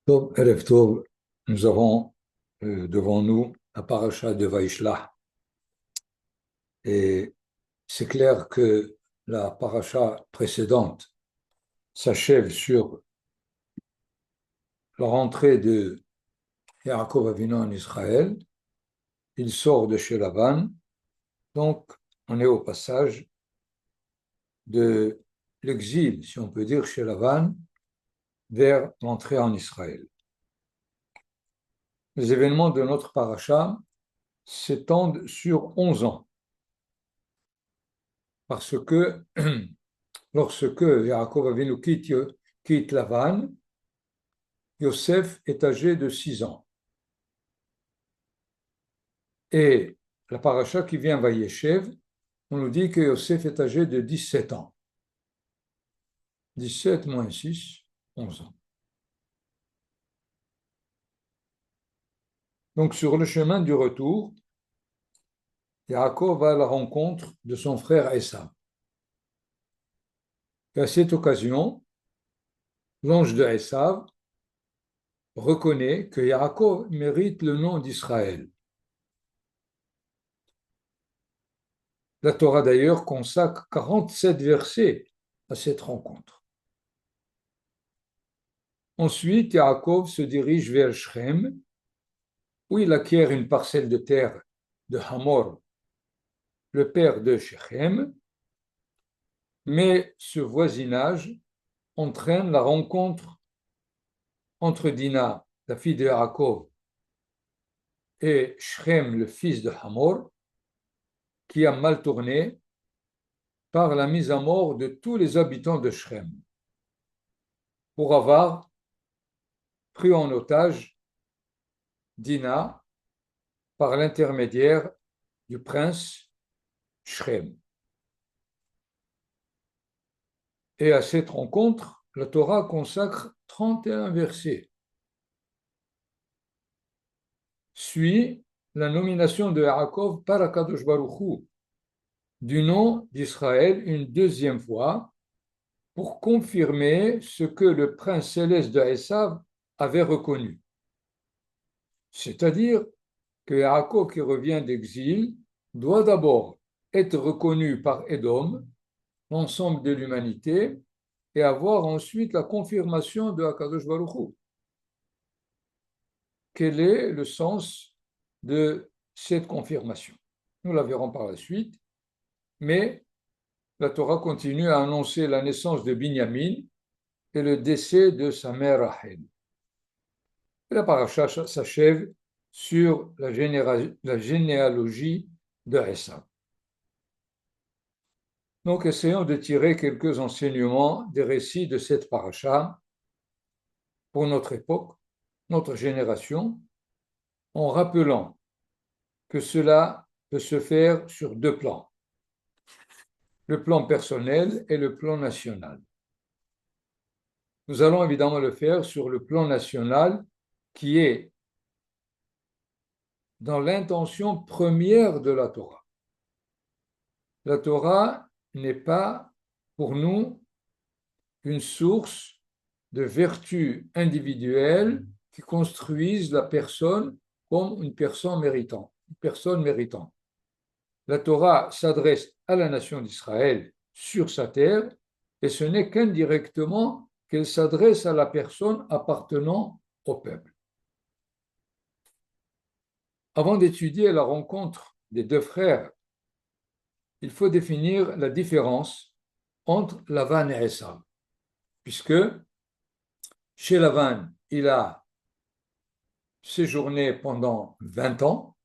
Tov, Erev Tov, nous avons devant nous la paracha de Vaishlach. Et c'est clair que la paracha précédente s'achève sur la rentrée de Yaakov Avinu en Israël. Il sort de chez Lavan, donc on est au passage de l'exil, si on peut dire, chez Lavan, vers l'entrée en Israël. Les événements de notre paracha s'étendent sur 11 ans, parce que lorsque Yaakov Avinu quitte Lavan, Yosef est âgé de 6 ans. Et la paracha qui vient Vayeshev, on nous dit que Yosef est âgé de 17 ans. 17 moins 6, 11 ans. Donc sur le chemin du retour, Yaakov va à la rencontre de son frère Esav. Et à cette occasion, l'ange de Esav reconnaît que Yaakov mérite le nom d'Israël. La Torah d'ailleurs consacre 47 versets à cette rencontre. Ensuite, Yaakov se dirige vers Shrem, où il acquiert une parcelle de terre de Hamor, le père de Shechem, mais ce voisinage entraîne la rencontre entre Dina, la fille de Yaakov, et Shrem, le fils de Hamor, qui a mal tourné par la mise à mort de tous les habitants de Shrem, pour avoir pris en otage Dina par l'intermédiaire du prince Shrem. Et à cette rencontre, la Torah consacre 31 versets. Suit la nomination de Yaakov par Akadosh Baruch Hu du nom d'Israël une deuxième fois pour confirmer ce que le prince céleste de Esav avait reconnu. C'est-à-dire que Yaakov qui revient d'exil doit d'abord être reconnu par Édom, l'ensemble de l'humanité, et avoir ensuite la confirmation de Akadosh Baruch Hu. Quel est le sens de cette confirmation? Nous la verrons par la suite, mais la Torah continue à annoncer la naissance de Binyamin et le décès de sa mère Rachel. Et la paracha s'achève sur la généalogie de Esav. Donc, essayons de tirer quelques enseignements des récits de cette paracha pour notre époque, notre génération, en rappelant que cela peut se faire sur deux plans, le plan personnel et le plan national. Nous allons évidemment le faire sur le plan national qui est dans l'intention première de la Torah. La Torah n'est pas pour nous une source de vertus individuelles qui construisent la personne comme une personne méritante. La Torah s'adresse à la nation d'Israël sur sa terre et ce n'est qu'indirectement qu'elle s'adresse à la personne appartenant au peuple. Avant d'étudier la rencontre des deux frères, il faut définir la différence entre Lavan et Esav, puisque chez Lavan, il a séjourné pendant 20 ans,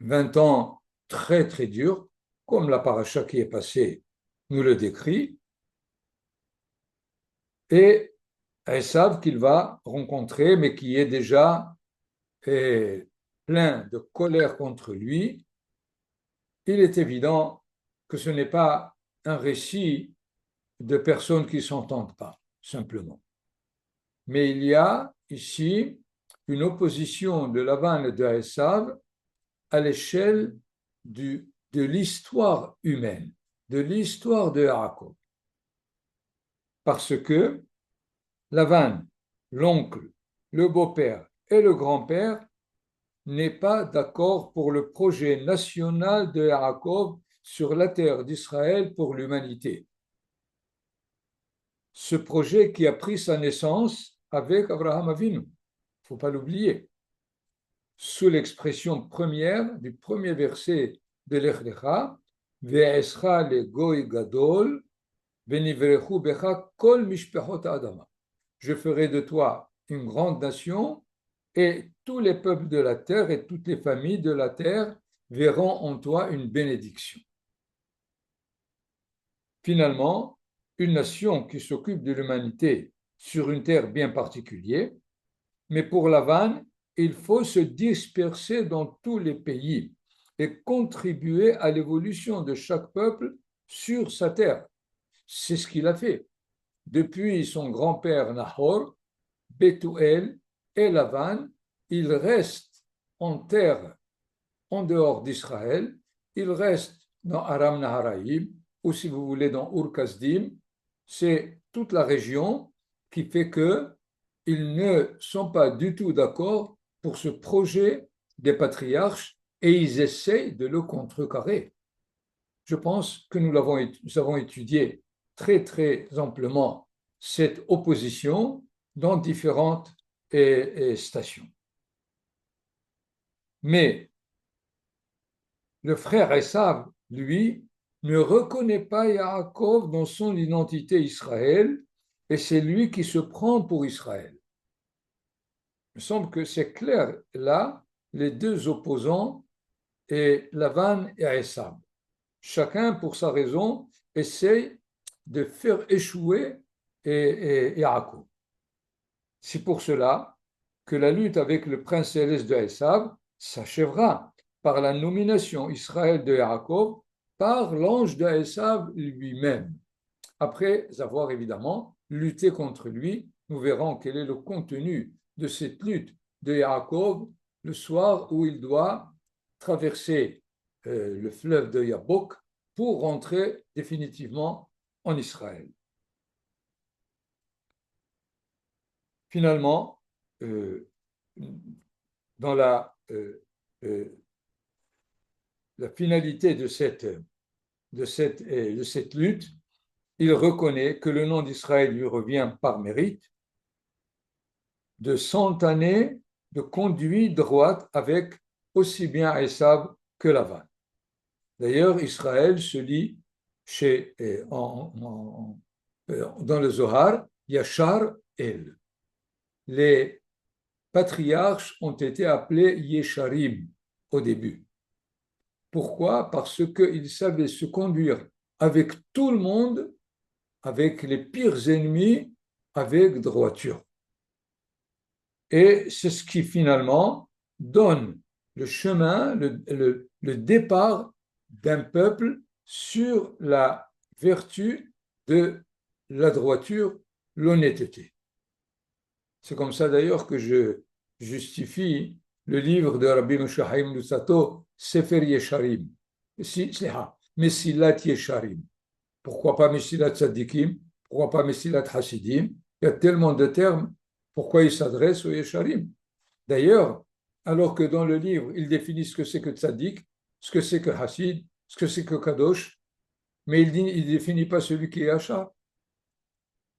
20 ans très très durs, comme la paracha qui est passée nous le décrit, et Esav qu'il va rencontrer, mais qui est déjà plein de colère contre lui. Il est évident que ce n'est pas un récit de personnes qui ne s'entendent pas, simplement. Mais il y a ici une opposition de Lavan et de Esav à l'échelle de l'histoire humaine, de l'histoire de Yaakov. Parce que Lavan, l'oncle, le beau-père et le grand-père n'est pas d'accord pour le projet national de Yaakov sur la terre d'Israël pour l'humanité. Ce projet qui a pris sa naissance avec Abraham Avinu, il ne faut pas l'oublier, sous l'expression première du premier verset de Lech Lecha, Ve'escha le goy gadol, venivrechu becha kol mishpechot adama. Je ferai de toi une grande nation et tous les peuples de la terre et toutes les familles de la terre verront en toi une bénédiction. Finalement, une nation qui s'occupe de l'humanité sur une terre bien particulière, mais pour Lavan, il faut se disperser dans tous les pays et contribuer à l'évolution de chaque peuple sur sa terre. C'est ce qu'il a fait. Depuis son grand-père Nahor, Bethuel et Lavan, il reste en terre en dehors d'Israël, il reste dans Aram Naharaim, ou si vous voulez dans Ur-Kasdim, c'est toute la région qui fait qu'ils ne sont pas du tout d'accord pour ce projet des patriarches et ils essayent de le contrecarrer. Je pense que nous avons étudié très très amplement cette opposition dans différentes stations. Mais le frère Esav, lui, ne reconnaît pas Yaakov dans son identité Israël et c'est lui qui se prend pour Israël. Il me semble que c'est clair là, les deux opposants, et Lavan et Esav. Chacun, pour sa raison, essaye de faire échouer Yaakov. C'est pour cela que la lutte avec le prince céleste de Esav s'achèvera par la nomination Israël de Yaakov par l'ange de Esav lui-même. Après avoir évidemment lutté contre lui, nous verrons quel est le contenu de cette lutte de Yaakov le soir où il doit traverser le fleuve de Yabok pour rentrer définitivement en Israël. Finalement, dans la finalité de cette lutte, il reconnaît que le nom d'Israël lui revient par mérite de 100 années de conduite droite avec aussi bien Esav que Lavan. D'ailleurs, Israël se lit dans le Zohar, Yachar El. Les patriarches ont été appelés Yesharim au début. Pourquoi? Parce qu'ils savaient se conduire avec tout le monde, avec les pires ennemis, avec droiture. Et c'est ce qui finalement donne le chemin, le départ d'un peuple sur la vertu de la droiture, l'honnêteté. C'est comme ça d'ailleurs que je justifie le livre de Rabbi Moshe Chaim Luzzatto, Sefer Yesharim, Mesilat Yesharim. Pourquoi pas Mesilat Tzadikim? Pourquoi pas Mesilat Hasidim? Il y a tellement de termes. Pourquoi il s'adresse aux Yesharim? D'ailleurs, alors que dans le livre, il définit ce que c'est que Tzadik, ce que c'est que Hasid, ce que c'est que Kadosh, mais il ne définit pas celui qui est Yachar.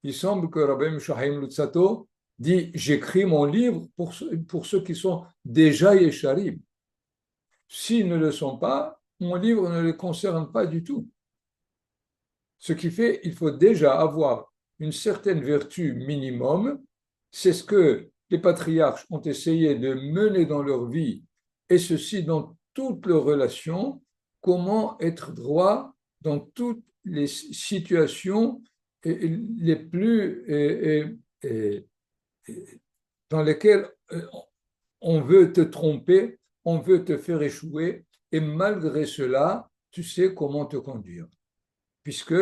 Il semble que Rabbi Moshe Chaim Luzzatto dit « J'écris mon livre pour ceux qui sont déjà Yesharim. S'ils ne le sont pas, mon livre ne les concerne pas du tout. » Ce qui fait qu'il faut déjà avoir une certaine vertu minimum. C'est ce que les patriarches ont essayé de mener dans leur vie, et ceci dans toutes leurs relations, comment être droit dans toutes les situations les plus dans lesquelles on veut te tromper, on veut te faire échouer, et malgré cela, tu sais comment te conduire. Puisque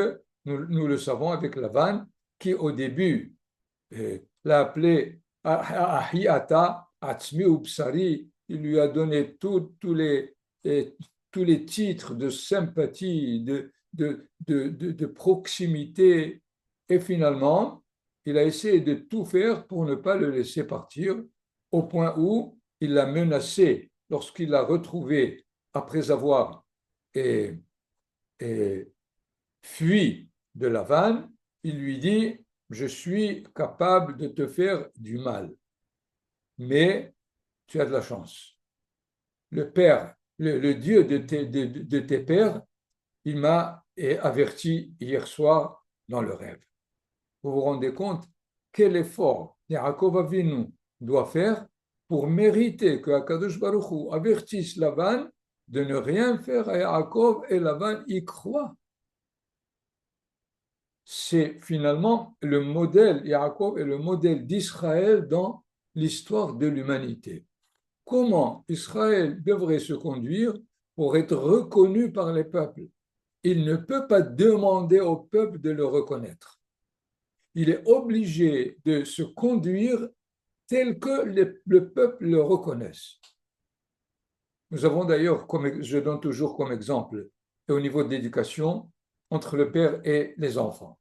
nous le savons avec Lavan, qui au début l'a appelé Ahiata, Atzmi ou Psari, il lui a donné tous les titres de sympathie, de proximité, et finalement, il a essayé de tout faire pour ne pas le laisser partir, au point où il l'a menacé lorsqu'il l'a retrouvé après avoir eh, eh, fui de Lavan. Il lui dit, je suis capable de te faire du mal, mais tu as de la chance. Le Père, le Dieu de tes pères, il m'a averti hier soir dans le rêve. Vous vous rendez compte quel effort Yaakov Avinu doit faire pour mériter que Akadosh Baruch Hu avertisse Lavan de ne rien faire à Yaakov et Lavan y croit. C'est finalement le modèle, Yaakov est le modèle d'Israël dans l'histoire de l'humanité. Comment Israël devrait se conduire pour être reconnu par les peuples? Il ne peut pas demander au peuple de le reconnaître. Il est obligé de se conduire tel que le peuple le reconnaisse. Nous avons d'ailleurs, je donne toujours comme exemple, au niveau de l'éducation, entre le père et les enfants.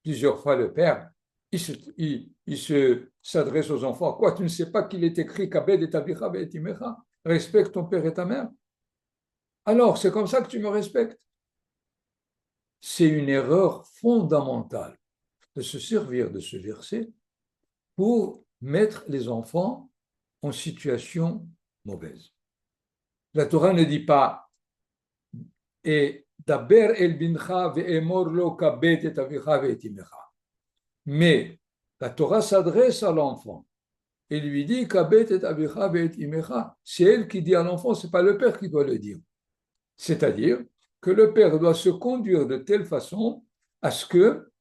Plusieurs fois, le père, il s'adresse aux enfants. Quoi, tu ne sais pas qu'il est écrit Kabed et Avicha et Imecha? Respecte ton père et ta mère. Alors, c'est comme ça que tu me respectes. C'est une erreur fondamentale de se servir de ce verset pour mettre les enfants en situation mauvaise. La Torah ne dit pas et daber el bincha ve'emor lo kabed et avicha ve'etimecha. Mais la Torah s'adresse à l'enfant et lui dit kabed et avicha ve'etimecha. C'est elle qui dit à l'enfant, c'est pas le père qui doit le dire. C'est-à-dire que le père doit se conduire de telle façon à ce que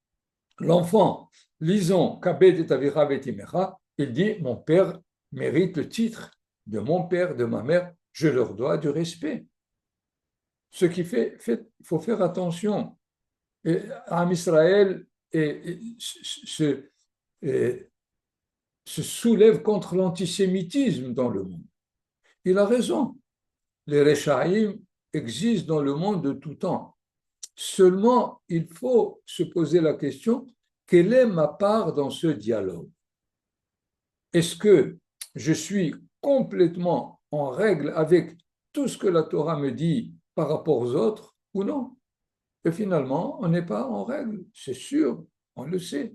l'enfant, lisant kabed et avicha ve'etimecha, il dit mon père mérite le titre de mon père, de ma mère, je leur dois du respect. Ce qui fait, il faut faire attention. Am Israël se soulève contre l'antisémitisme dans le monde. Il a raison. Les Rechaïm existent dans le monde de tout temps. Seulement, il faut se poser la question, quelle est ma part dans ce dialogue? Est-ce que je suis complètement en règle avec tout ce que la Torah me dit par rapport aux autres ou non? Et finalement, on n'est pas en règle, c'est sûr, on le sait.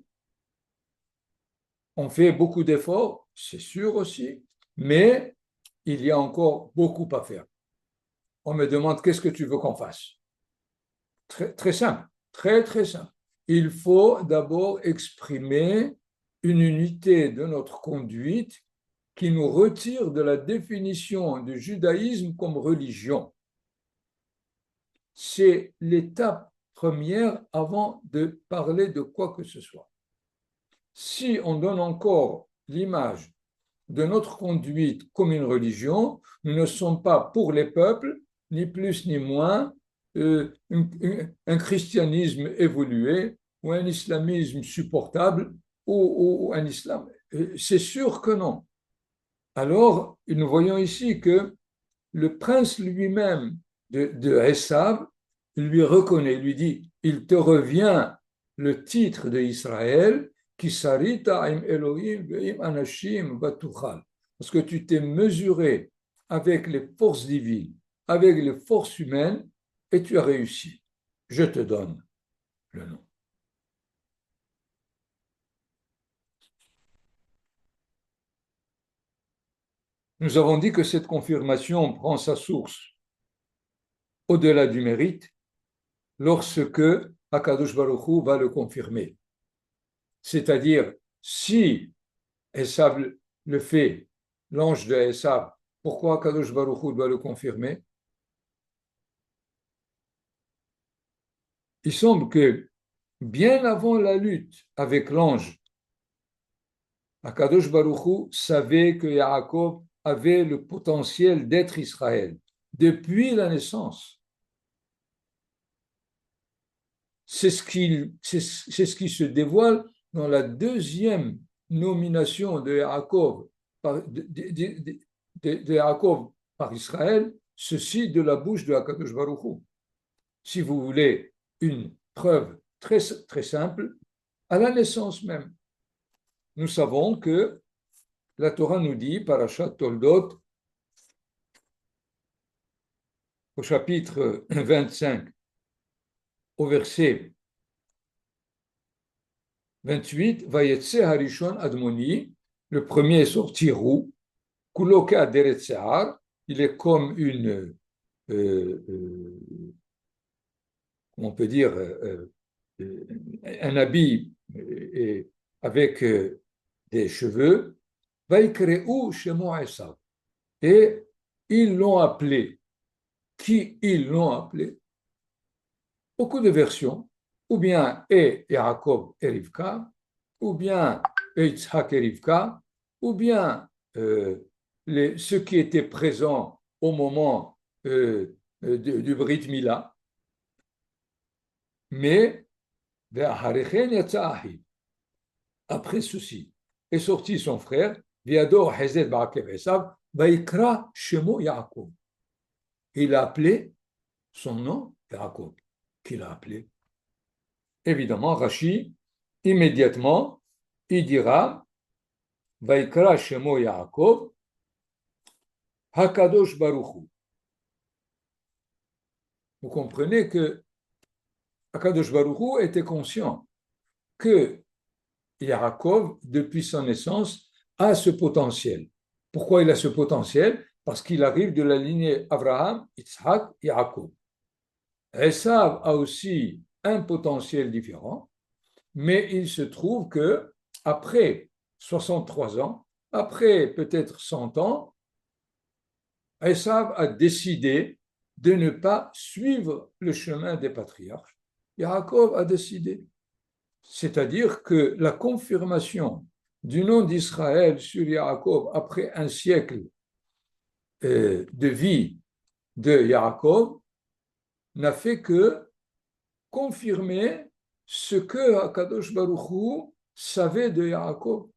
On fait beaucoup d'efforts, c'est sûr aussi, mais il y a encore beaucoup à faire. On me demande qu'est-ce que tu veux qu'on fasse? Très, très simple, très, très simple. Il faut d'abord exprimer une unité de notre conduite qui nous retire de la définition du judaïsme comme religion. C'est l'étape première avant de parler de quoi que ce soit. Si on donne encore l'image de notre conduite comme une religion, nous ne sommes pas pour les peuples, ni plus ni moins, un christianisme évolué ou un islamisme supportable ou un islam. C'est sûr que non. Alors, nous voyons ici que le prince lui-même de Esav lui reconnaît, lui dit, il te revient le titre d'Israël, qui sarita im Elohim ve'im anashim batuchal, parce que tu t'es mesuré avec les forces divines, avec les forces humaines, et tu as réussi. Je te donne le nom. Nous avons dit que cette confirmation prend sa source au-delà du mérite, lorsque Akadosh Baruch Hu va le confirmer. C'est-à-dire, si Esav le fait, l'ange de Esav, pourquoi Akadosh Baruch Hu doit le confirmer? Il semble que bien avant la lutte avec l'ange, Akadosh Baruch Hu savait que Yaakov avait le potentiel d'être Israël depuis la naissance. C'est ce qui se dévoile dans la deuxième nomination de Yaakov par Israël, ceci de la bouche de Akadosh Baruch Hu. Si vous voulez une preuve très, très simple, à la naissance même, nous savons que la Torah nous dit, Parashat Toldot, au chapitre 25, au verset 28, Vayetse Harishon Admoni, le premier est sorti roux, Kuloke Aderet Sehar, il est comme on peut dire, un habit avec des cheveux, Vaikreu Shemo Esav. Et ils l'ont appelé. Qui ils l'ont appelé? Beaucoup de versions, ou bien Yaakov et Rivka, ou bien Yitzhak et Rivka, ou bien ceux qui étaient présents au moment du Brit Mila. Mais après ceci est sorti son frère, Viador Hezed Barakev Esav, Vaikra Shemo Yaakov. Il a appelé son nom Yaakov. Qui l'a appelé? Évidemment, Rashi, immédiatement, il dira Vaikra Shemo Yaakov, Hakadosh Baruchu. Vous comprenez que Hakadosh Baruchu était conscient que Yaakov, depuis son naissance, a ce potentiel. Pourquoi il a ce potentiel? Parce qu'il arrive de la lignée Abraham, Yitzhak, Yaakov. Esav a aussi un potentiel différent, mais il se trouve que après 63 ans, après peut-être 100 ans, Esav a décidé de ne pas suivre le chemin des patriarches. Yaakov a décidé. C'est-à-dire que la confirmation du nom d'Israël sur Yaakov après un siècle de vie de Yaakov n'a fait que confirmer ce que Akadosh Baruch Hu savait de Yaakov.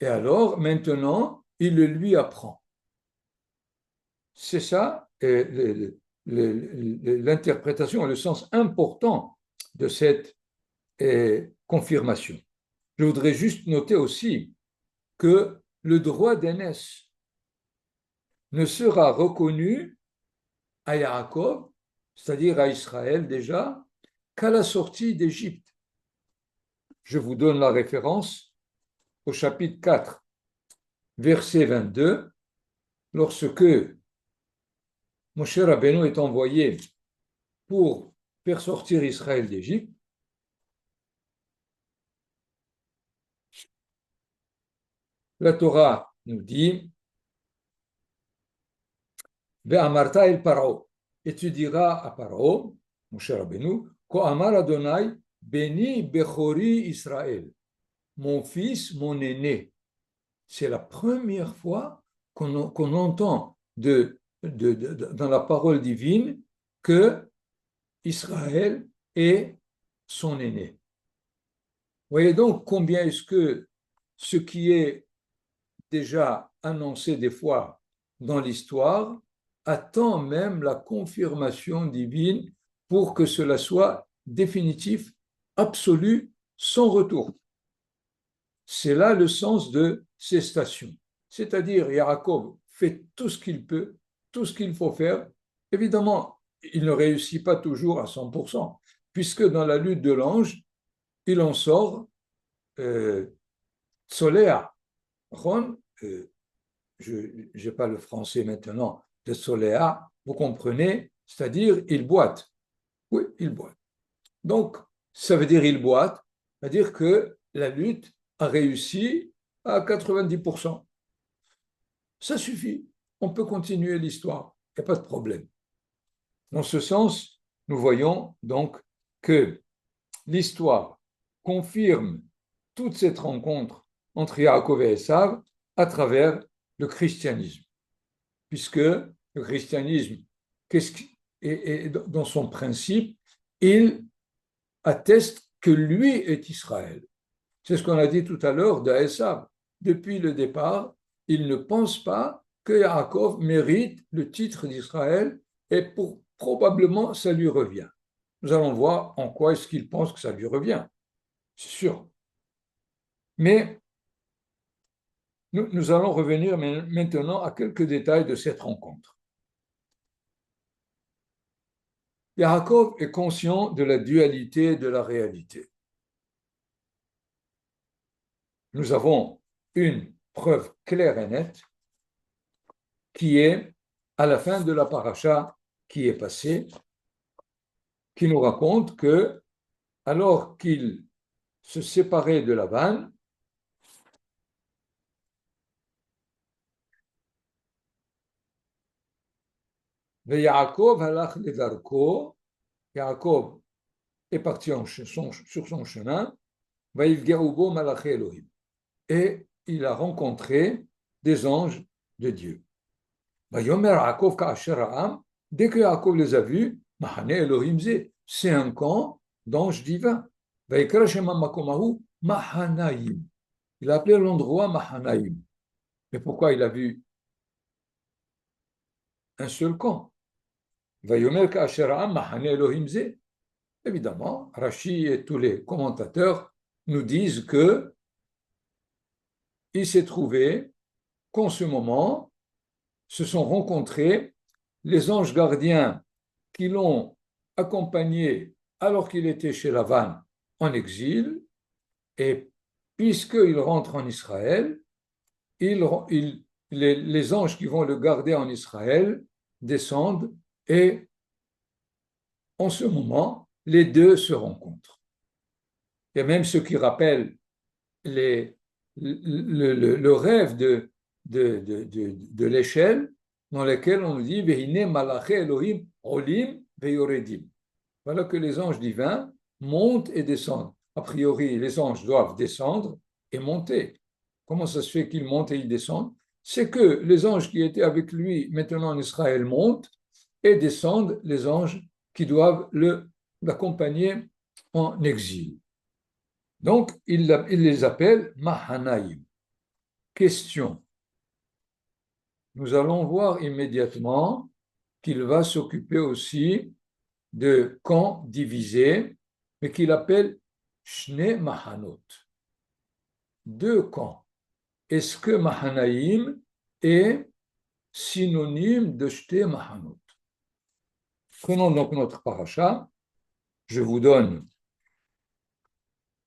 Et alors, maintenant, il le lui apprend. C'est ça l'interprétation, le sens important de cette confirmation. Je voudrais juste noter aussi que le droit d'aînesse ne sera reconnu à Yaakov, c'est-à-dire à Israël déjà, qu'à la sortie d'Égypte. Je vous donne la référence au chapitre 4, verset 22, lorsque Moshe Rabbeinu est envoyé pour faire sortir Israël d'Égypte. La Torah nous dit Ve'amarta el Paro, et tu diras à Paro, Moshe Rabbeinu, Ko amar Adonai, Beni Bechori Israël, mon fils, mon aîné. C'est la première fois qu'on entend dans la parole divine que Israël est son aîné. Voyez donc combien est-ce que ce qui est déjà annoncé des fois dans l'histoire attend même la confirmation divine pour que cela soit définitif, absolu, sans retour. C'est là le sens de ces stations. C'est-à-dire, Yaakov fait tout ce qu'il peut, tout ce qu'il faut faire. Évidemment, il ne réussit pas toujours à 100%, puisque dans la lutte de l'ange, il en sort Soléa. Je n'ai pas le français maintenant de Soléa, vous comprenez, c'est-à-dire il boite. Oui, il boite. Donc, ça veut dire il boite, c'est-à-dire que la lutte a réussi à 90%. Ça suffit, on peut continuer l'histoire, il n'y a pas de problème. Dans ce sens, nous voyons donc que l'histoire confirme toute cette rencontre entre Yaakov et Esav à travers le christianisme, puisque le christianisme, dans son principe, il atteste que lui est Israël. C'est ce qu'on a dit tout à l'heure d'Esav. Depuis le départ, il ne pense pas que Yaakov mérite le titre d'Israël et probablement ça lui revient. Nous allons voir en quoi est-ce qu'il pense que ça lui revient. C'est sûr. Mais nous allons revenir maintenant à quelques détails de cette rencontre. Yaakov est conscient de la dualité de la réalité. Nous avons une preuve claire et nette qui est à la fin de la paracha qui est passée, qui nous raconte que alors qu'il se séparait de Lavan, Yaakov halach ledarko, Yaakov est parti sur son chemin, Vaïvgaoubo malaché Elohim, et il a rencontré des anges de Dieu. Vayomer Yaakov ka'asher ha'am, dès que Yaakov les a vus, Mahane Elohim ze, c'est un camp d'anges divins. Vayikra shema makomahu Mahanaim. Il a appelé l'endroit Mahanaim. Mais pourquoi il a vu un seul camp? Vayomer ka'asher ha'am Mahane Elohim ze. Évidemment, Rashi et tous les commentateurs nous disent que il s'est trouvé qu'en ce moment se sont rencontrés les anges gardiens qui l'ont accompagné alors qu'il était chez Lavan en exil, et puisqu'il rentre en Israël, les anges qui vont le garder en Israël descendent, et en ce moment, les deux se rencontrent. Il y a même ceux qui rappellent le rêve de l'échelle dans lequel on nous dit Vehine malaché Elohim olim veyoredim. Voilà que les anges divins montent et descendent. A priori, les anges doivent descendre et monter. Comment ça se fait qu'ils montent et ils descendent? C'est que les anges qui étaient avec lui maintenant en Israël montent et descendent les anges qui doivent l'accompagner en exil. Donc, il les appelle Mahanaïm. Question. Nous allons voir immédiatement qu'il va s'occuper aussi de camps divisés, mais qu'il appelle Shne Mahanot. Deux camps. Est-ce que Mahanaïm est synonyme de Shne Mahanot? Prenons donc notre paracha. Je vous donne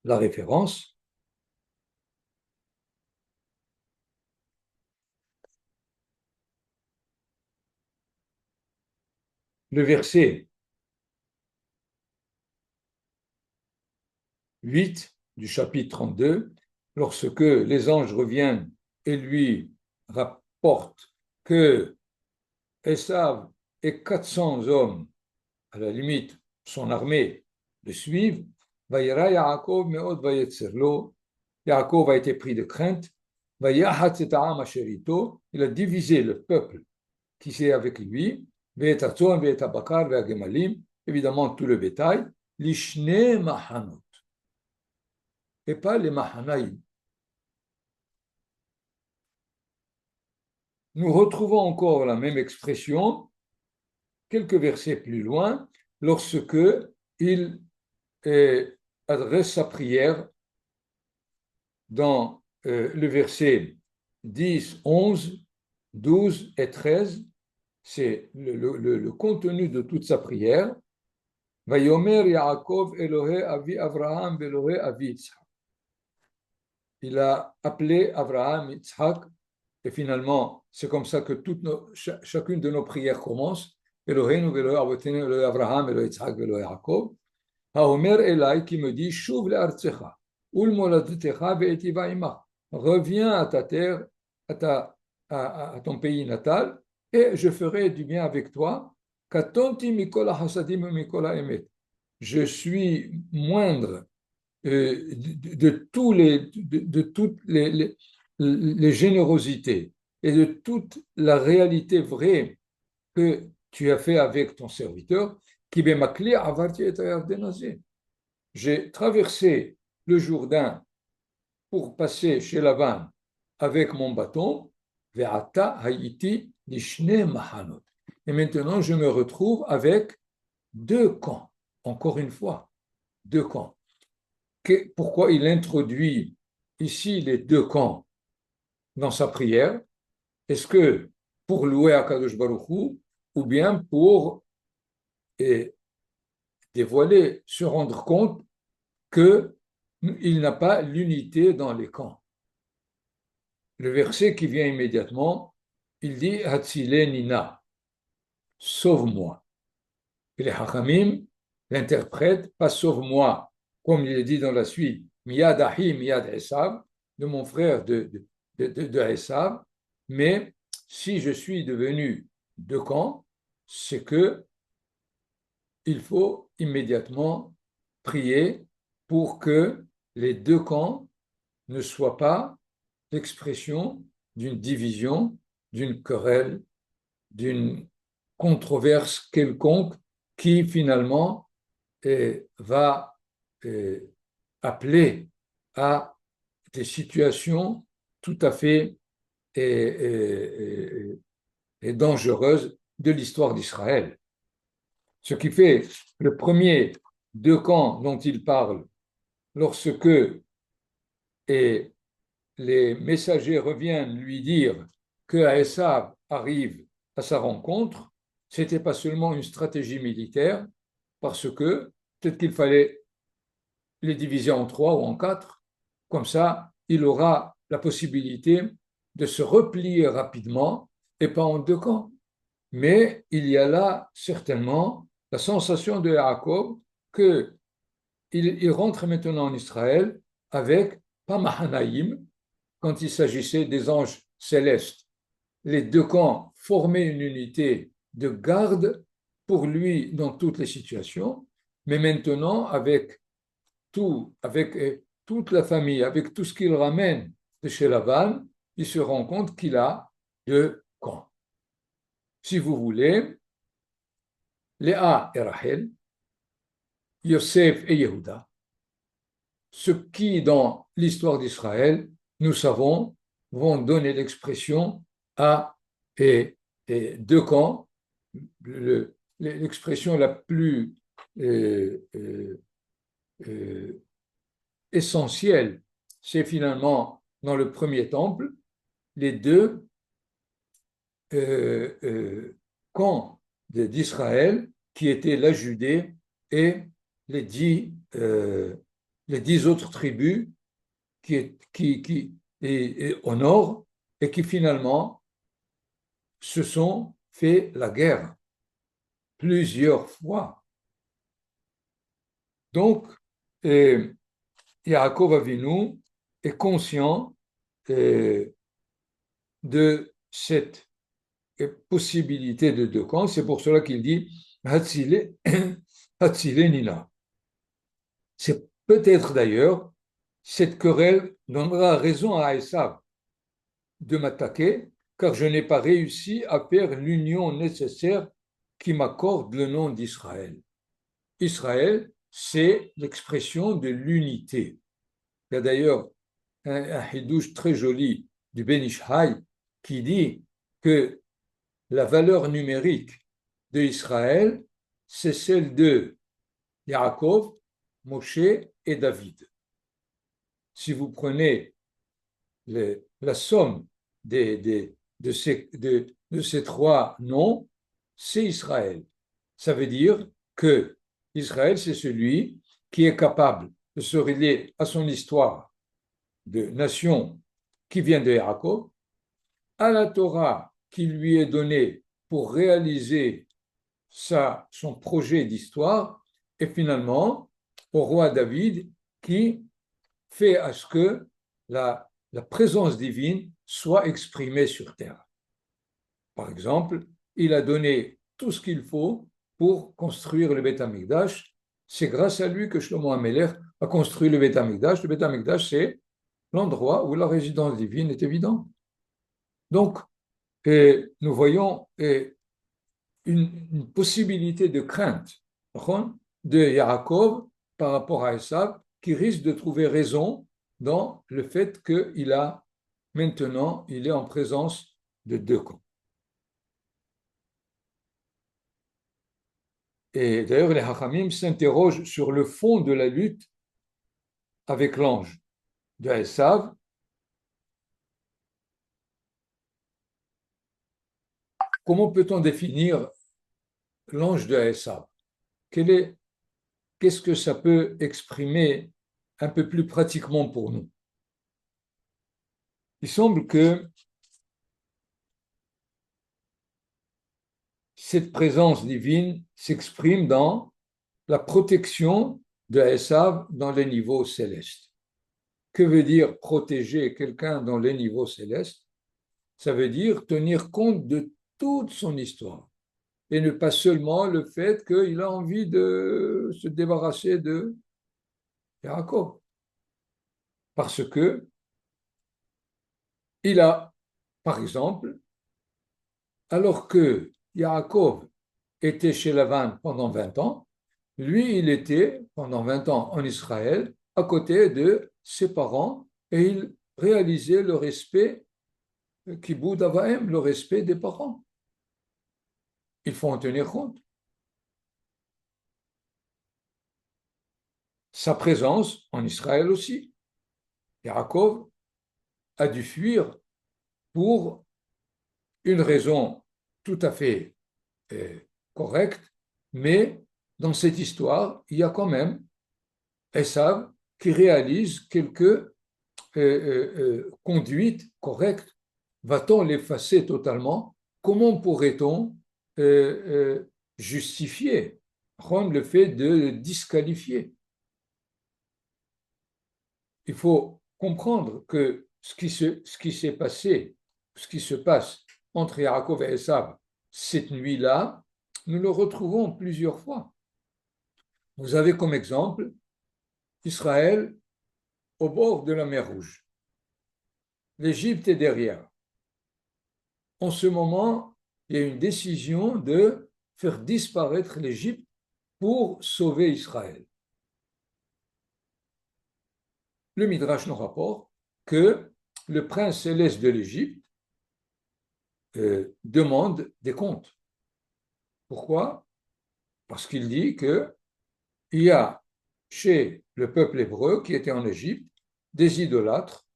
la référence. Le verset 8 du chapitre 32, lorsque les anges reviennent et lui rapportent que Esav et 400 hommes, à la limite son armée, le suivent, Vayera Yaakov meod vayetzerlo, Yaakov a été pris de crainte, Vayahat et Ta'am asherito, il a divisé le peuple qui est avec lui, Ve'etatzon, ve'etabakar, ve'agemalim, évidemment tout le bétail, l'ishne mahanot, et pas les mahanaïm. Nous retrouvons encore la même expression quelques versets plus loin, lorsque il adresse sa prière dans le verset 10, 11, 12 et 13, c'est le contenu de toute sa prière. Vayomer Yaakov Elohe Avi Avraham Elohe Avi Yitzhak. Il a appelé Avraham, Yitzhak, et finalement, c'est comme ça que chacune de nos prières commence. Eloheinu Elohe Avotenu Elohe Avraham Elohe Yitzhak Elohe Yaakov. Haomer Elai qui me dit Shuv le'artzecha ul moladetecha ve'etiva imach. Reviens à ta terre, à ton pays natal, et je ferai du bien avec toi. Katonti mikola hasadim mikola emet. Je suis moindre de toutes les générosités et de toute la réalité vraie que tu as fait avec ton serviteur. J'ai traversé le Jourdain pour passer chez Lavan avec mon bâton, et maintenant je me retrouve avec deux camps, encore une fois, deux camps. Pourquoi il introduit ici les deux camps? dans sa prière? Est-ce que pour louer Akadosh Baruch Hu, ou bien pour dévoiler, se rendre compte qu'il n'a pas l'unité dans les camps? Le verset qui vient immédiatement, il dit Hatzile Nina, sauve-moi. Et les Hachamim l'interprètent, pas sauve-moi, comme il est dit dans la suite, Miyad Ahi, Miyad Esav, de mon frère de Esav, mais si je suis devenu de camp, c'est que il faut immédiatement prier pour que les deux camps ne soient pas l'expression d'une division, d'une querelle, d'une controverse quelconque qui finalement va appeler à des situations tout à fait dangereuses de l'histoire d'Israël. Ce qui fait le premier deux camps dont il parle lorsque les messagers reviennent lui dire que Esav arrive à sa rencontre, ce n'était pas seulement une stratégie militaire, parce que peut-être qu'il fallait les diviser en trois ou en quatre, comme ça, il aura la possibilité de se replier rapidement et pas en deux camps. Mais il y a là certainement la sensation de Yaakov qu'il rentre maintenant en Israël avec pas Mahanaïm, quand il s'agissait des anges célestes. Les deux camps formaient une unité de garde pour lui dans toutes les situations, mais maintenant avec toute la famille, avec tout ce qu'il ramène de chez Laban, il se rend compte qu'il a deux camps. Si vous voulez, Léa et Rachel, Yosef et Yehuda, ce qui, dans l'histoire d'Israël, nous savons, vont donner l'expression à deux camps. L'expression la plus essentielle, c'est finalement dans le premier temple, les deux camps d'Israël qui étaient la Judée et les dix autres tribus qui au nord et qui finalement se sont fait la guerre plusieurs fois. Donc, Yaakov Avinu est conscient de cette possibilité de deux camps. C'est pour cela qu'il dit Hatzile Nina. C'est peut-être d'ailleurs cette querelle donnera raison à Esav de m'attaquer, car je n'ai pas réussi à faire l'union nécessaire qui m'accorde le nom d'Israël. Israël, c'est l'expression de l'unité. Il y a d'ailleurs un hidouche très joli du Ben Ish Hai qui dit que la valeur numérique de Israël, c'est celle de Yaakov, Moshe et David. Si vous prenez la somme de ces trois noms, c'est Israël. Ça veut dire que Israël, c'est celui qui est capable de se relier à son histoire de nation qui vient de Yaakov, à la Torah qui lui est donnée pour réaliser son projet d'histoire, et finalement au roi David qui fait à ce que la présence divine soit exprimée sur terre. Par exemple, il a donné tout ce qu'il faut pour construire le Beth Amikdash. C'est grâce à lui que Shlomo HaMelech a construit le Beth Amikdash. Le Beth Amikdash, c'est l'endroit où la résidence divine est évidente. Donc, nous voyons une possibilité de crainte de Yaakov par rapport à Esav qui risque de trouver raison dans le fait qu'il a maintenant, il est en présence de deux camps. Et d'ailleurs, les Hachamim s'interrogent sur le fond de la lutte avec l'ange de Esav. Comment peut-on définir l'ange de Esav? Qu'est-ce que ça peut exprimer un peu plus pratiquement pour nous? Il semble que cette présence divine s'exprime dans la protection de Esav dans les niveaux célestes. Que veut dire protéger quelqu'un dans les niveaux célestes? Ça veut dire tenir compte de toute son histoire et ne pas seulement le fait qu'il a envie de se débarrasser de Yaakov. Parce que il a, par exemple, alors que Yaakov était chez Lavan pendant 20 ans, lui, il était pendant 20 ans en Israël à côté de ses parents et il réalisait le respect, Kibboud Avaim, le respect des parents. Il faut en tenir compte. Sa présence en Israël aussi. Yaakov a dû fuir pour une raison tout à fait correcte, mais dans cette histoire, il y a quand même Esav qui réalise quelques conduites correctes. Va-t-on l'effacer totalement? Comment pourrait-on justifier le fait de disqualifier? Il faut comprendre que ce qui s'est passé, ce qui se passe entre Yaakov et Esav cette nuit-là, nous le retrouvons plusieurs fois. Vous avez comme exemple Israël au bord de la mer Rouge. L'Égypte est derrière. En ce moment, il y a une décision de faire disparaître l'Égypte pour sauver Israël. Le Midrash nous rapporte que le prince céleste de l'Égypte demande des comptes. Pourquoi? Parce qu'il dit qu'il y a chez le peuple hébreu qui était en Égypte des idolâtres,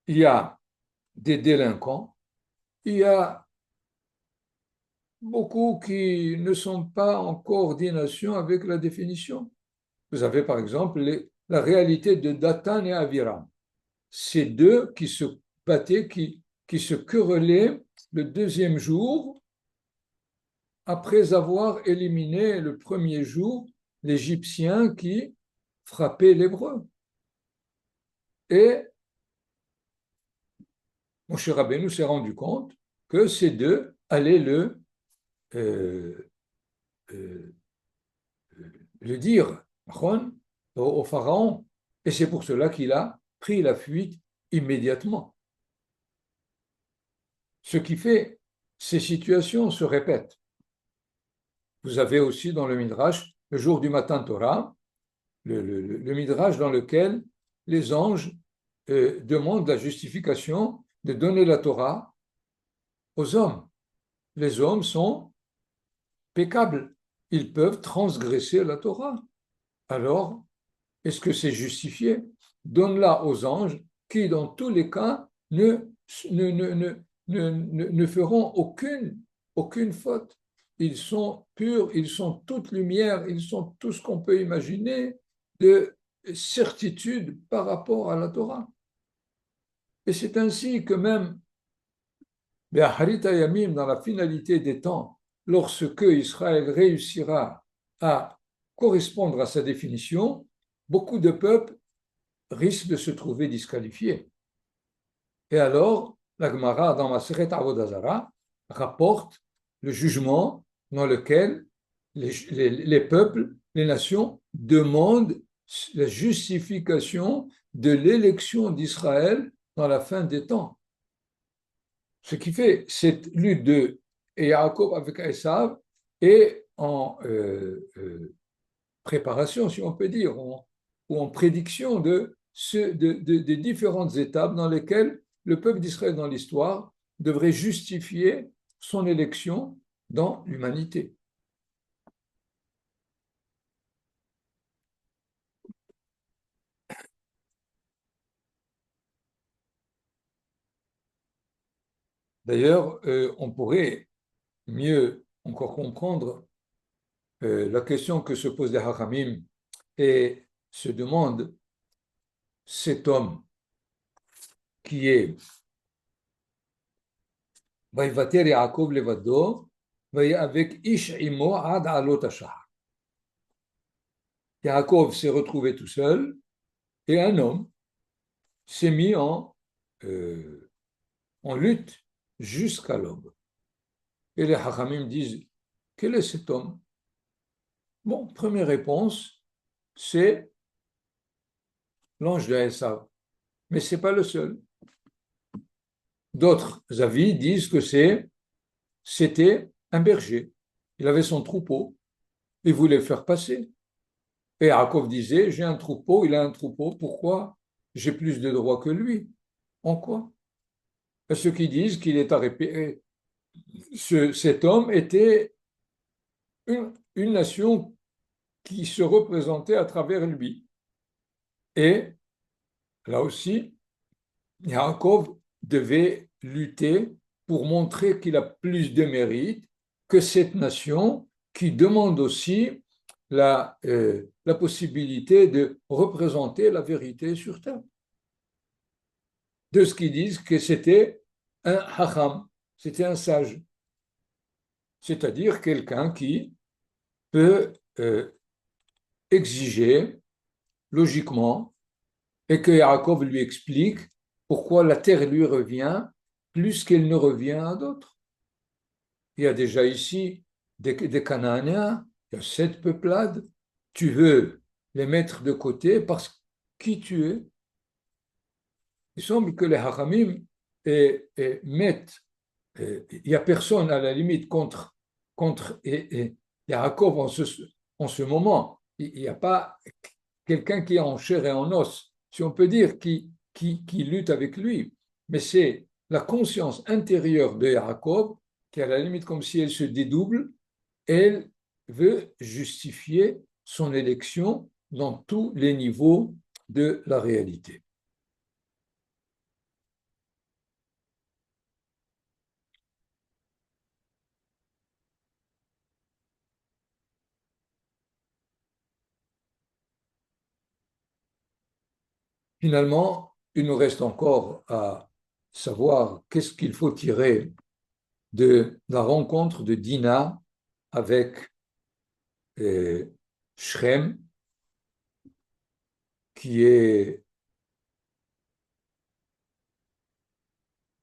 il y a des délinquants, il y a beaucoup qui ne sont pas en coordination avec la définition. Vous avez par exemple la réalité de Dathan et Aviram. Ces deux qui se battaient, qui se querellaient le deuxième jour après avoir éliminé le premier jour l'Égyptien qui frappait l'Hébreu. Et Moshe Rabbeinu s'est rendu compte que ces deux allaient euh, euh, le dire au pharaon. Et c'est pour cela qu'il a pris la fuite immédiatement. Ce qui fait, ces situations se répètent. Vous avez aussi dans le Midrash, le jour du matin Torah, le Midrash dans lequel les anges demandent la justification de donner la Torah aux hommes. Les hommes sont peccables. Ils peuvent transgresser la Torah. Alors, est-ce que c'est justifié? Donne-la aux anges qui, dans tous les cas, ne feront aucune faute. Ils sont purs, ils sont toute lumière, ils sont tout ce qu'on peut imaginer de certitude par rapport à la Torah. Et c'est ainsi que même dans la finalité des temps, lorsque Israël réussira à correspondre à sa définition, beaucoup de peuples risquent de se trouver disqualifiés. Et alors, la Gemara dans Masechet Avodah Zarah rapporte le jugement dans lequel les peuples, les nations demandent la justification de l'élection d'Israël dans la fin des temps. Ce qui fait cette lutte de Yaakov avec Esav est en préparation, si on peut dire, ou en prédiction des différentes étapes dans lesquelles le peuple d'Israël dans l'histoire devrait justifier son élection dans l'humanité. D'ailleurs, on pourrait mieux encore comprendre la question que se pose les Hachamim et se demande cet homme qui est Vaïvater Yaakov Levado, avec Ish Imo Ad Alot Hashahar. Yaakov s'est retrouvé tout seul et un homme s'est mis en lutte jusqu'à l'aube. Et les Hachamim disent, quel est cet homme? Bon, première réponse, c'est l'ange de Esav. Mais ce n'est pas le seul. D'autres avis disent que c'était un berger. Il avait son troupeau. Il voulait le faire passer. Et Yaakov disait, j'ai un troupeau, il a un troupeau, pourquoi j'ai plus de droits que lui? En quoi? Et ceux qui disent qu'il est arrêté, cet homme était une nation qui se représentait à travers lui. Et là aussi, Yaakov devait lutter pour montrer qu'il a plus de mérite que cette nation qui demande aussi la possibilité de représenter la vérité sur terre. De ce qu'ils disent que c'était un hacham, c'était un sage, c'est-à-dire quelqu'un qui peut exiger logiquement et que Yaakov lui explique pourquoi la terre lui revient plus qu'elle ne revient à d'autres. Il y a déjà ici des Cananéens, il y a 7 peuplades, tu veux les mettre de côté parce que qui tu es? Il semble que les Hachamim mettent, il n'y a personne à la limite contre Yaakov en ce moment. Il n'y a pas quelqu'un qui est en chair et en os, si on peut dire, qui lutte avec lui. Mais c'est la conscience intérieure de Yaakov qui, à la limite, comme si elle se dédouble, elle veut justifier son élection dans tous les niveaux de la réalité. Finalement, il nous reste encore à savoir qu'est-ce qu'il faut tirer de la rencontre de Dina avec Shrem, qui est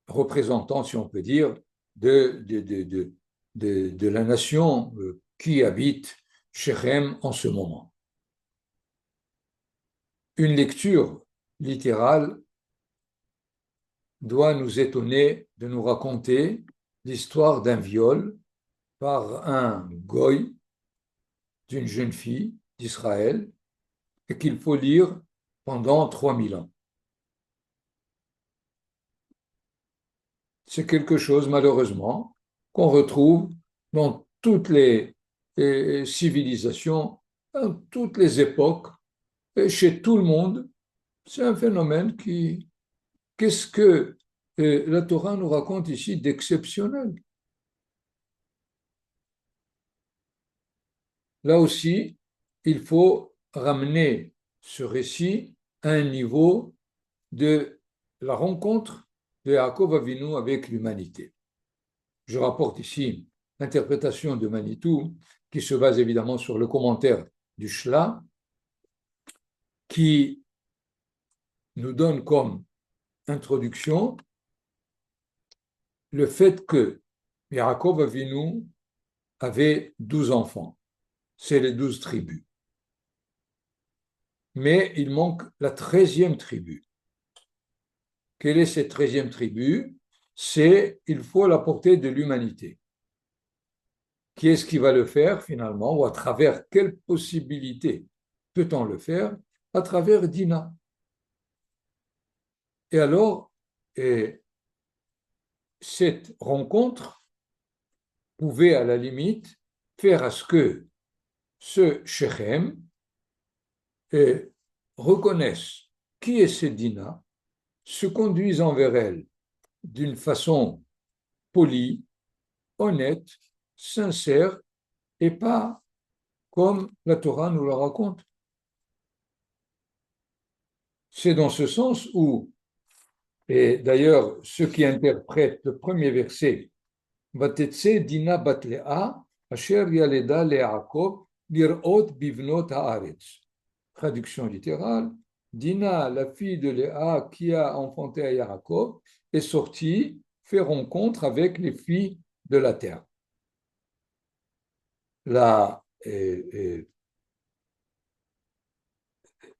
représentant, si on peut dire, de la nation qui habite Shechem en ce moment. Une lecture littérale doit nous étonner de nous raconter l'histoire d'un viol par un goy d'une jeune fille d'Israël et qu'il faut lire pendant 3000 ans. C'est quelque chose, malheureusement, qu'on retrouve dans toutes les civilisations, dans toutes les époques, et chez tout le monde. C'est un phénomène qui... Qu'est-ce que la Torah nous raconte ici d'exceptionnel? Là aussi, il faut ramener ce récit à un niveau de la rencontre de Yaakov Avinu avec l'humanité. Je rapporte ici l'interprétation de Manitou, qui se base évidemment sur le commentaire du Shla, qui nous donne comme introduction le fait que Yaakov Avinu avait 12 enfants. C'est les 12 tribus. Mais il manque la 13e tribu. Quelle est cette 13e tribu? C'est il faut la portée de l'humanité. Qui est-ce qui va le faire finalement, ou à travers quelle possibilité peut-on le faire? À travers Dina. Et alors, cette rencontre pouvait à la limite faire à ce que ce Shechem reconnaisse qui est cette Dina, se conduise envers elle d'une façon polie, honnête, sincère et pas comme la Torah nous le raconte. C'est dans ce sens où, et d'ailleurs, ceux qui interprètent le premier verset, Vatetse dina bat Lea, asher yaleda le'Yaakov, lirot bivnot haaretz. Traduction littérale, Dina, la fille de Léa qui a enfanté à Yaakov, est sortie faire rencontre avec les filles de la terre. La,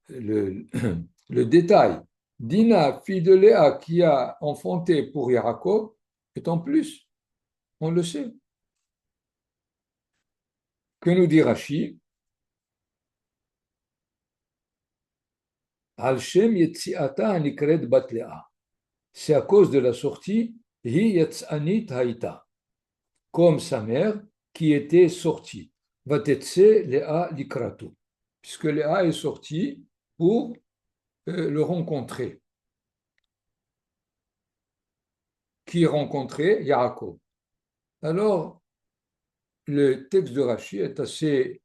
le, le détail, Dina, fille de Léa qui a enfanté pour Yaakov, est en plus, on le sait. Que nous dit Rashi? Al-Shem Yetziata Anikred Bat Léa. C'est à cause de la sortie Hi Yetzanit Haïta, comme sa mère qui était sortie. Vatetse Léa Likratu, puisque Léa est sortie pour le rencontrer. Qui rencontrait Yaakov. Alors, le texte de Rashi est assez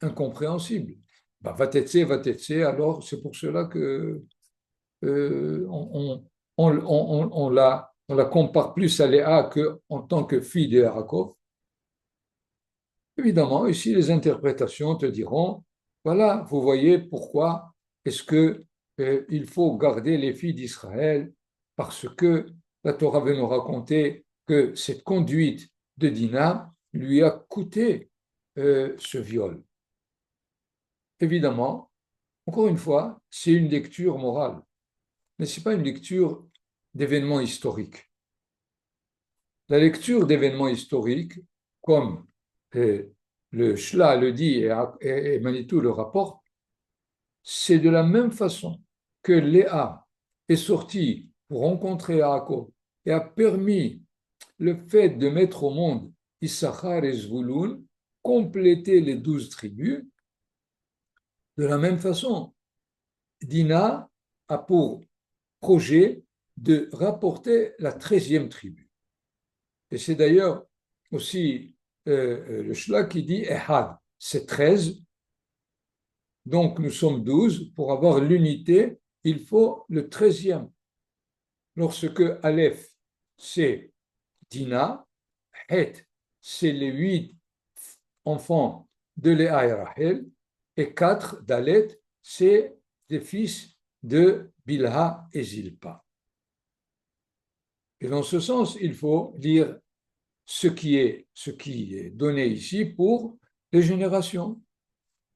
incompréhensible. Vatetse, alors c'est pour cela que on la compare plus à Léa qu'en tant que fille de Yaakov. Évidemment, ici, les interprétations te diront, voilà, vous voyez pourquoi est-ce que il faut garder les filles d'Israël, parce que la Torah veut nous raconter que cette conduite de Dina lui a coûté ce viol. Évidemment, encore une fois, c'est une lecture morale, mais ce n'est pas une lecture d'événements historiques. La lecture d'événements historiques, comme le Shla le dit et Manitou le rapporte, c'est de la même façon que Léa est sortie pour rencontrer Yaakov et a permis le fait de mettre au monde Issachar et Zvouloun, compléter les 12 tribus. De la même façon, Dina a pour projet de rapporter la 13e tribu. Et c'est d'ailleurs aussi le Shla qui dit Ehad, c'est 13. Donc nous sommes 12. Pour avoir l'unité, il faut le 13e. Lorsque Aleph, c'est Dina, Het, c'est les 8 enfants de Léa et Rachel, et 4 Dalet, c'est des fils de Bilha et Zilpa. Et dans ce sens, il faut lire ce qui est donné ici pour les générations,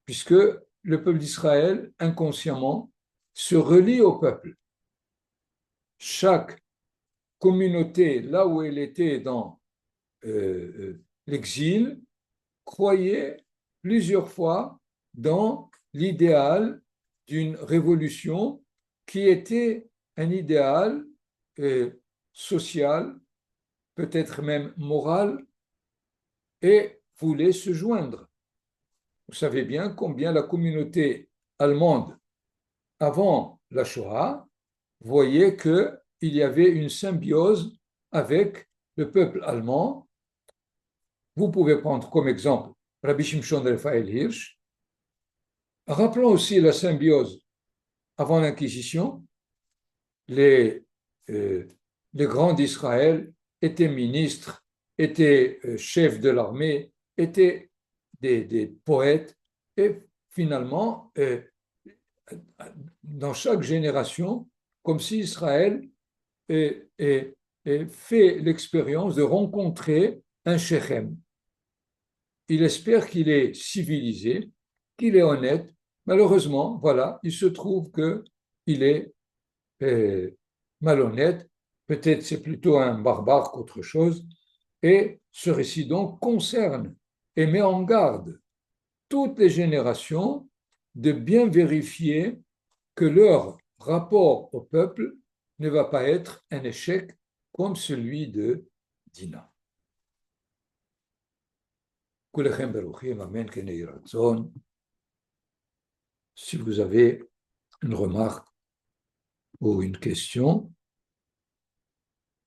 puisque le peuple d'Israël, inconsciemment, se relie au peuple. Chaque communauté, là où elle était dans l'exil, croyait plusieurs fois dans l'idéal d'une révolution qui était un idéal social, peut-être même moral, et voulait se joindre. Vous savez bien combien la communauté allemande, avant la Shoah, voyait qu'il y avait une symbiose avec le peuple allemand. Vous pouvez prendre comme exemple Rabbi Shimshon Raphaël Hirsch. Rappelons aussi la symbiose avant l'Inquisition. Les grands d'Israël étaient ministres, étaient chefs de l'armée, étaient des poètes, et finalement, dans chaque génération, comme si Israël fait l'expérience de rencontrer un Shechem. Il espère qu'il est civilisé, qu'il est honnête. Malheureusement, voilà, il se trouve qu'il est malhonnête. Peut-être c'est plutôt un barbare qu'autre chose. Et ce récit donc concerne et met en garde toutes les générations de bien vérifier que leur rapport au peuple ne va pas être un échec comme celui de Dina. Si vous avez une remarque ou une question,